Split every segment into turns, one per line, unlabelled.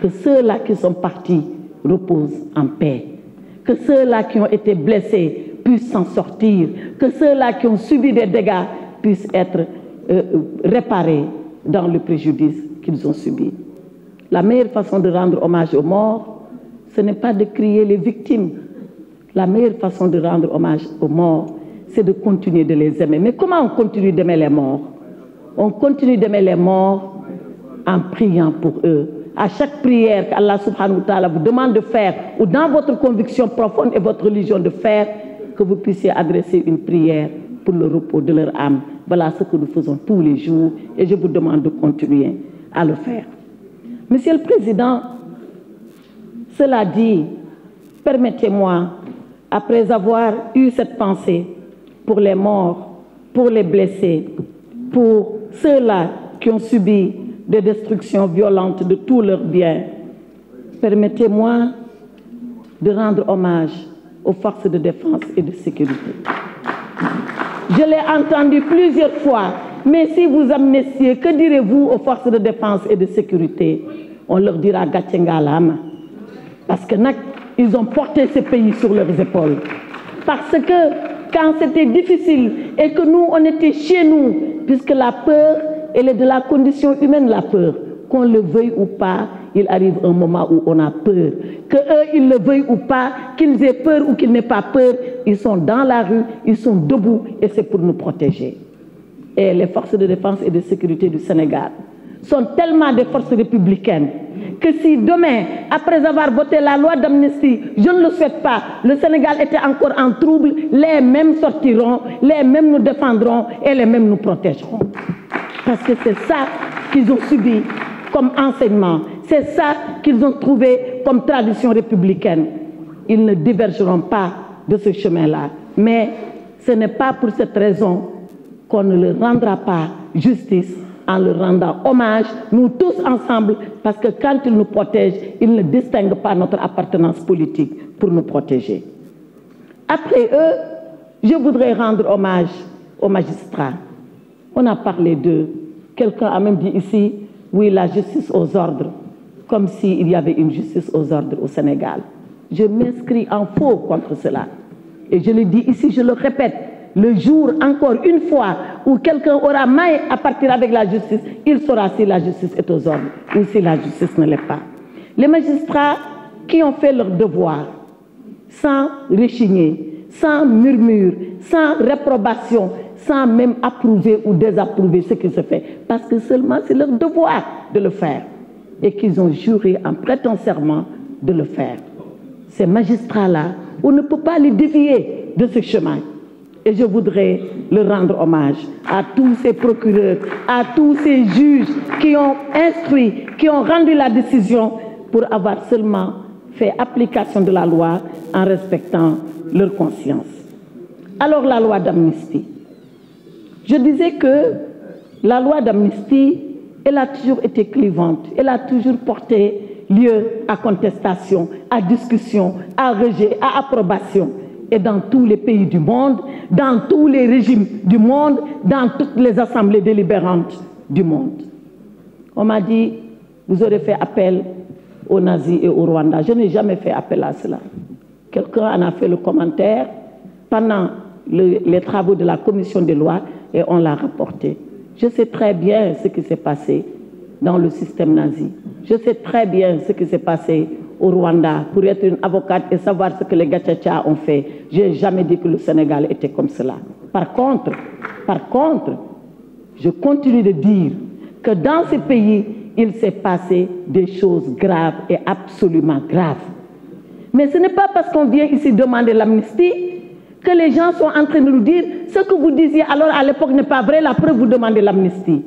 que ceux-là qui sont partis reposent en paix, que ceux-là qui ont été blessés puissent s'en sortir, que ceux-là qui ont subi des dégâts puissent être réparés dans le préjudice qu'ils ont subi. La meilleure façon de rendre hommage aux morts, ce n'est pas de crier les victimes. La meilleure façon de rendre hommage aux morts, c'est de continuer de les aimer. Mais comment on continue d'aimer les morts? On continue d'aimer les morts en priant pour eux. À chaque prière qu'Allah subhanahu wa ta'ala vous demande de faire, ou dans votre conviction profonde et votre religion de faire, que vous puissiez adresser une prière pour le repos de leur âme. Voilà ce que nous faisons tous les jours et je vous demande de continuer à le faire. Monsieur le Président, cela dit, permettez-moi, après avoir eu cette pensée pour les morts, pour les blessés, pour ceux-là qui ont subi des destructions violentes de tous leurs biens, permettez-moi de rendre hommage aux forces de défense et de sécurité. Je l'ai entendu plusieurs fois, mais si vous amnestiez, que direz-vous aux forces de défense et de sécurité? On leur dira Gatchenga Lama. Parce que ils ont porté ce pays sur leurs épaules. Parce que quand c'était difficile et que nous, on était chez nous, puisque la peur, elle est de la condition humaine, la peur. Qu'on le veuille ou pas, il arrive un moment où on a peur. Qu'eux, ils le veuillent ou pas, qu'ils aient peur ou qu'ils n'aient pas peur, ils sont dans la rue, ils sont debout et c'est pour nous protéger. Et les forces de défense et de sécurité du Sénégal sont tellement des forces républicaines que si demain, après avoir voté la loi d'amnistie, je ne le souhaite pas, le Sénégal était encore en trouble, les mêmes sortiront, les mêmes nous défendront et les mêmes nous protégeront. Parce que c'est ça qu'ils ont subi comme enseignement, c'est ça qu'ils ont trouvé comme tradition républicaine. Ils ne divergeront pas de ce chemin-là. Mais ce n'est pas pour cette raison qu'on ne leur rendra pas justice en leur rendant hommage, nous tous ensemble, parce que quand ils nous protègent, ils ne distinguent pas notre appartenance politique pour nous protéger. Après eux, je voudrais rendre hommage aux magistrats. On a parlé d'eux. Quelqu'un a même dit ici, oui, la justice aux ordres, comme s'il y avait une justice aux ordres au Sénégal. Je m'inscris en faux contre cela. Et je le dis ici, je le répète, le jour, encore une fois, où quelqu'un aura maille à partir avec la justice, il saura si la justice est aux ordres ou si la justice ne l'est pas. Les magistrats qui ont fait leur devoir, sans rechigner, sans murmure, sans réprobation, sans même approuver ou désapprouver ce qui se fait, parce que seulement c'est leur devoir de le faire, et qu'ils ont juré en prêtant serment de le faire. Ces magistrats-là, on ne peut pas les dévier de ce chemin. Et je voudrais leur rendre hommage à tous ces procureurs, à tous ces juges qui ont instruit, qui ont rendu la décision pour avoir seulement fait application de la loi en respectant leur conscience. Alors la loi d'amnistie. Je disais que la loi d'amnistie, elle a toujours été clivante, elle a toujours porté lieu à contestation, à discussion, à rejet, à approbation. Et dans tous les pays du monde, dans tous les régimes du monde, dans toutes les assemblées délibérantes du monde. On m'a dit, vous aurez fait appel aux nazis et au Rwanda. Je n'ai jamais fait appel à cela. Quelqu'un en a fait le commentaire pendant les travaux de la commission des lois et on l'a rapporté. Je sais très bien ce qui s'est passé dans le système nazi. Je sais très bien ce qui s'est passé au Rwanda pour être une avocate et savoir ce que les Gachacha ont fait. Je n'ai jamais dit que le Sénégal était comme cela. Par contre, je continue de dire que dans ce pays, il s'est passé des choses graves et absolument graves. Mais ce n'est pas parce qu'on vient ici demander l'amnistie que les gens sont en train de nous dire ce que vous disiez alors à l'époque n'est pas vrai, la preuve vous demandez l'amnistie.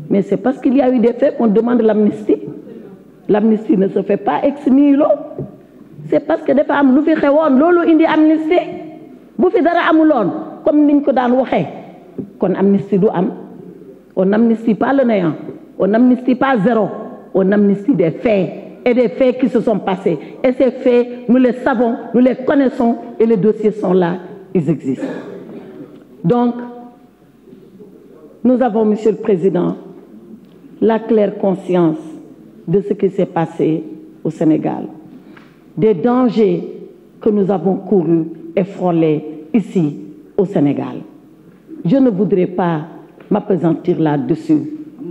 Mais c'est parce qu'il y a eu des faits qu'on demande l'amnistie. L'amnistie ne se fait pas ex nihilo. C'est parce que des femmes nous faisons lolo indi amnistie. Bu fi dara amulone comme niñ ko daan waxé. Kon amnistie du am. On n'amnistie pas le néant. On n'amnistie pas zéro. On amnistie des faits et des faits qui se sont passés. Et ces faits, nous les savons, nous les connaissons et les dossiers sont là, ils existent. Donc, nous avons, Monsieur le Président, la claire conscience de ce qui s'est passé au Sénégal, des dangers que nous avons courus et frôlés ici au Sénégal. Je ne voudrais pas m'appesantir là-dessus,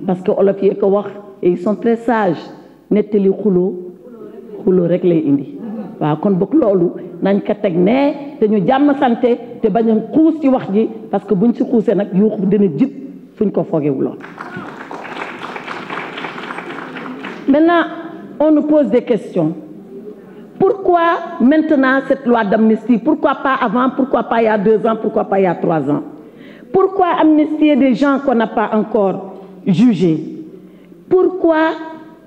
parce que Olof yi ko wax et ils sont très sages, nettali xulo rek lay indi. Waaw kon bokk loolu nañ ko teg ne te ñu jàmm sante te bañ a xuus ci wax ji, parce que buñ ci xuusee nag yuuxu dina jib fuñ ko foogewuloon. Maintenant, on nous pose des questions. Pourquoi maintenant cette loi d'amnistie? Pourquoi pas avant? Pourquoi pas il y a 2 ans? Pourquoi pas il y a 3 ans? Pourquoi amnistier des gens qu'on n'a pas encore jugés? Pourquoi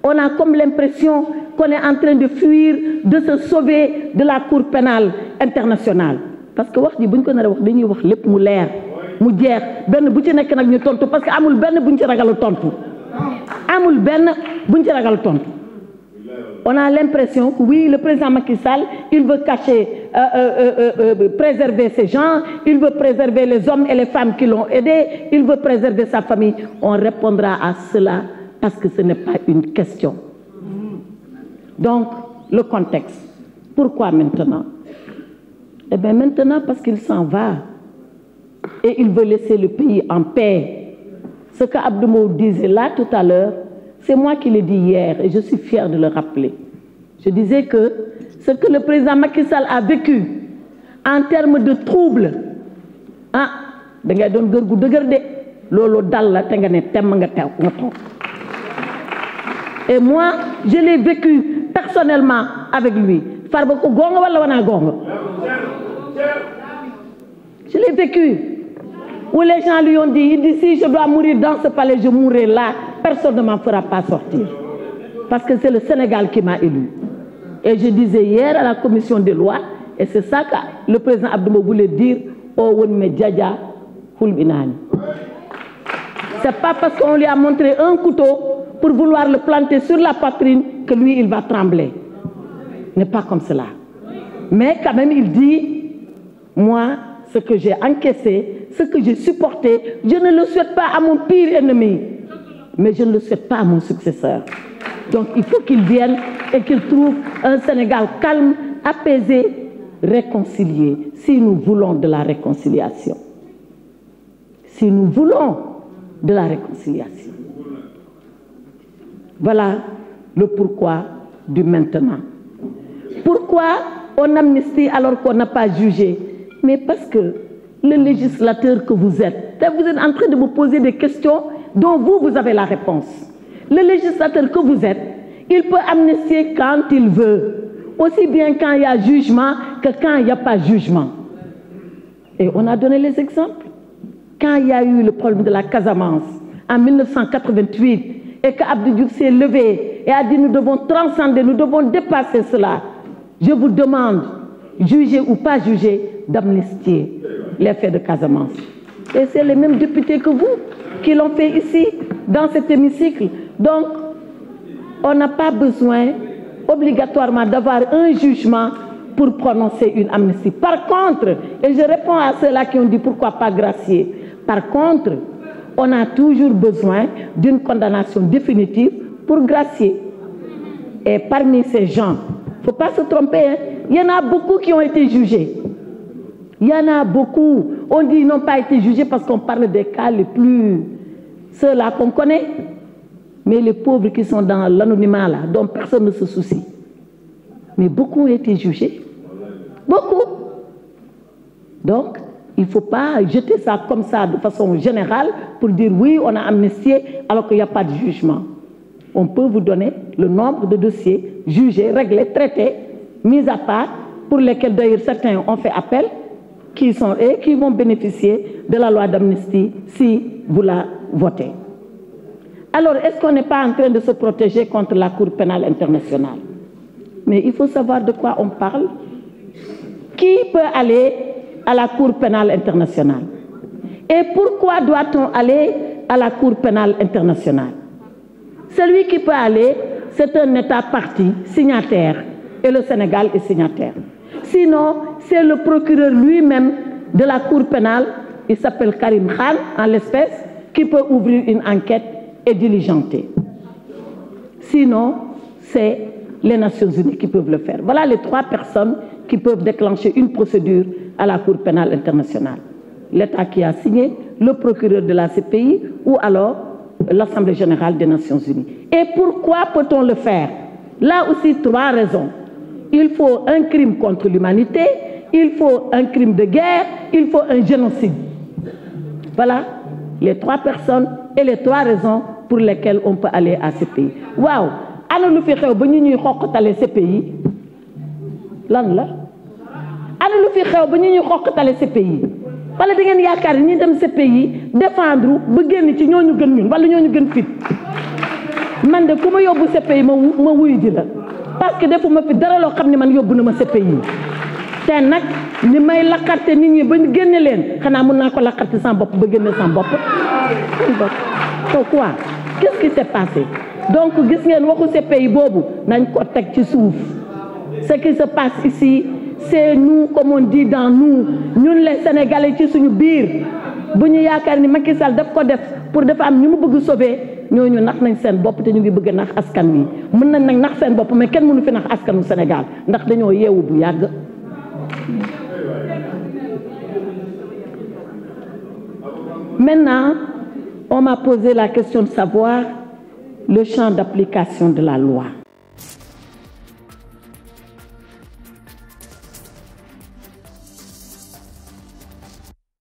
on a comme l'impression qu'on est en train de fuir, de se sauver de la Cour pénale internationale? Parce que wax ji buñ ko nar a wax dañuy wax lépp mu leer mu jeex benn bu ci nekk nag ñu tontu, parce que amul benn buñ ci ragal tontu. Amul benn buñ ci ragal tontu. On a l'impression que oui, le président Macky Sall, il veut cacher, préserver ces gens, il veut préserver les hommes et les femmes qui l'ont aidé, il veut préserver sa famille. On répondra à cela parce que ce n'est pas une question. Donc, le contexte. Pourquoi maintenant? Eh bien maintenant parce qu'il s'en va et il veut laisser le pays en paix. Ce que Abdou Mbow disait là tout à l'heure, c'est moi qui l'ai dit hier et je suis fière de le rappeler. Je disais que ce que le président Macky Sall a vécu en termes de troubles, ah, da ngay doon gër gu dëgër de loolu dal la te nga ne temm nga teew nga toog. Et moi, je l'ai vécu personnellement avec lui. Farba ko gonga wala wana gonga? Je l'ai vécu. Où les gens lui ont dit, il dit si je dois mourir dans ce palais, je mourrai là. Personne ne m'en fera pas sortir. Parce que c'est le Sénégal qui m'a élu. Et je disais hier à la commission des lois, et c'est ça que le président Abdou Mbow voulait dire, c'est pas parce qu'on lui a montré un couteau pour vouloir le planter sur la poitrine que lui, il va trembler. Ce n'est pas comme cela. Mais quand même, il dit, moi, ce que j'ai encaissé, ce que j'ai supporté, je ne le souhaite pas à mon pire ennemi, mais je ne le souhaite pas à mon successeur. Donc il faut qu'il vienne et qu'il trouve un Sénégal calme, apaisé, réconcilié, si nous voulons de la réconciliation. Si nous voulons de la réconciliation. Voilà le pourquoi du maintenant. Pourquoi on amnistie alors qu'on n'a pas jugé? Mais parce que le législateur que vous êtes en train de me poser des questions dont vous avez la réponse. Le législateur que vous êtes, il peut amnistier quand il veut, aussi bien quand il y a jugement que quand il n'y a pas jugement. Et on a donné les exemples. Quand il y a eu le problème de la Casamance en 1988 et qu'Abdou Diouf s'est levé et a dit nous devons transcender, nous devons dépasser cela. Je vous demande, juger ou pas juger, d'amnistier les faits de Casamance. Et c'est les mêmes députés que vous qui l'ont fait ici, dans cet hémicycle. Donc, on n'a pas besoin obligatoirement d'avoir un jugement pour prononcer une amnistie. Par contre, et je réponds à ceux-là qui ont dit pourquoi pas gracier, par contre, on a toujours besoin d'une condamnation définitive pour gracier. Et parmi ces gens, il ne faut pas se tromper, hein, il y en a beaucoup qui ont été jugés. Il y en a beaucoup. On dit qu'ils n'ont pas été jugés parce qu'on parle des cas les plus... ceux-là qu'on connaît. Mais les pauvres qui sont dans l'anonymat, là, dont personne ne se soucie. Mais beaucoup ont été jugés. Beaucoup. Donc, il ne faut pas jeter ça comme ça de façon générale pour dire oui, on a amnistié alors qu'il n'y a pas de jugement. On peut vous donner le nombre de dossiers jugés, réglés, traités, mis à part, pour lesquels d'ailleurs certains ont fait appel, qui vont bénéficier de la loi d'amnistie si vous la votez. Alors, est-ce qu'on n'est pas en train de se protéger contre la Cour pénale internationale? Mais il faut savoir de quoi on parle. Qui peut aller à la Cour pénale internationale? Et pourquoi doit-on aller à la Cour pénale internationale? Celui qui peut aller, c'est un État partie, signataire, et le Sénégal est signataire. Sinon, c'est le procureur lui-même de la Cour pénale, il s'appelle Karim Khan en l'espèce, qui peut ouvrir une enquête et diligenter. Sinon, c'est les Nations Unies qui peuvent le faire. Voilà les 3 personnes qui peuvent déclencher une procédure à la Cour pénale internationale. L'État qui a signé, le procureur de la CPI ou alors l'Assemblée générale des Nations Unies. Et pourquoi peut-on le faire? Là aussi, 3 raisons. Il faut un crime contre l'humanité, il faut un crime de guerre, il faut un génocide. Voilà les 3 personnes et les 3 raisons pour lesquelles on peut aller à CPI. Waaw, ana lu fi xew ba ñu ñuy xoqatale CPI lan la? Ana lu fi xew ba ñu ñuy xoqatale CPI? Wala da ngeen yaakaar ni ñi dem CPI défendre ba génn ci ñooñu gën ñun wala ñooñu gën fit? Man de ku ma yóbbu CPI ma wuyu ji la parce que defuma fi dara loo xam ne man yóbbu na ma CPI. te nag ni may laqarte nit ñi ba ñu génne leen xanaa mun naa ko laqarte sans bopp ba génne sans bopp. Pourquoi? Qu'est-ce qui s'est passé? Donc gis ngeen waxu CPI boobu nañ ko teg ci suuf. Ce qui se passe ici c'est nous, comme on dit dans nous, ñun les Sénégalais ci suñu biir bu ñu yaakaar ni Macky Sall daf ko def pour dafa am ñu mu bëgg sauver ñooñu nax nañ seen bopp te ñu ngi bëgg nax askan wi mën nañ nag nax seen bopp mais kenn mënu fi nax askanu Sénégal ndax dañoo yeewu bu yàgg. Maintenant, on m'a posé la question de savoir le champ d'application de la loi.